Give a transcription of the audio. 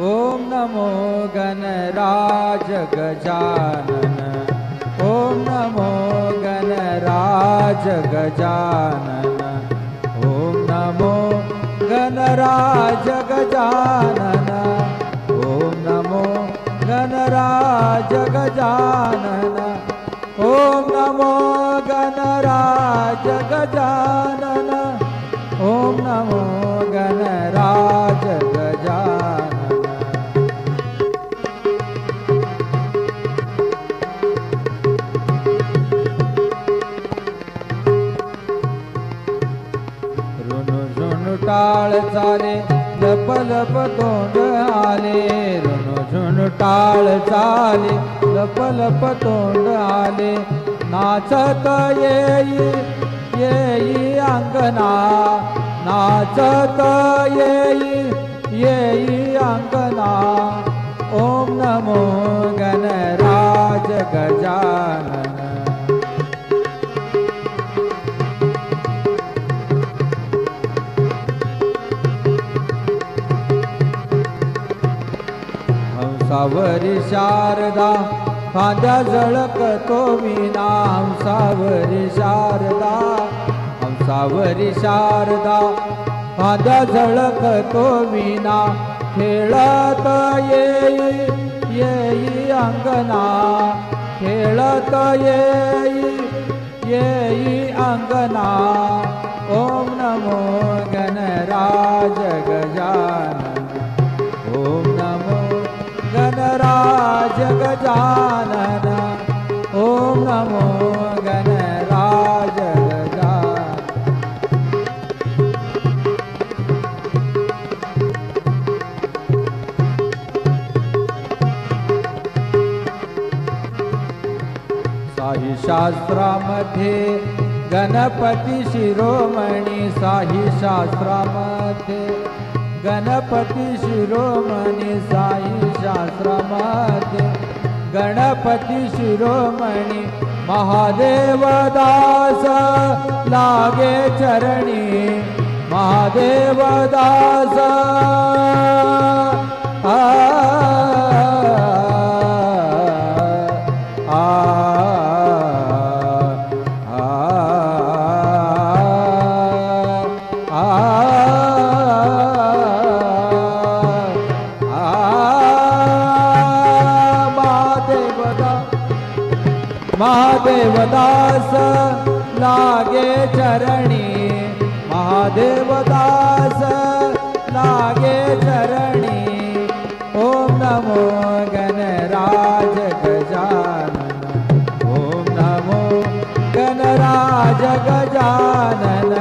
ओम नमो गणराज गजानन। ओम नमो गणराज गजानन। ओम नमो गणराज गजानन। ओम नमो गणराज गजानन। ओम नमो गणराज गजानन। ओम नमो गणराज गजानन। टाळ चाले लप लप तोंड आले। ऋण टाळ चाले लप लप तोंड आले। नाचत येई येई अंगना। नाचत येई येई अंगना। ओम नमो गणराज गजानन। हंसावरी शारदा खांद्या झळकतो वीणा। हंसावरी शारदा हंसावरी शारदा खांद्या झळकतो वीणा। खेळत येई येई अंगना। खेळत येई येई अंगना। ओम नमो गणराज गजानन। ओम नमो गणराज गजानन। ओम नमो गणराज गजानन। साही शास्त्रामध्ये गणपती शिरोमणी। साही शास्त्रामध्ये गणपती शिरोमणी। साई शास्त्रामध्ये गणपती शिरोमणी। महादेव दास लागे चरणी। महादेव दास महादेव दास लागे चरणी। महादेव दास लागे चरणी। ओम नमो गणराज गजानन। ओम नमो गणराज गजानन।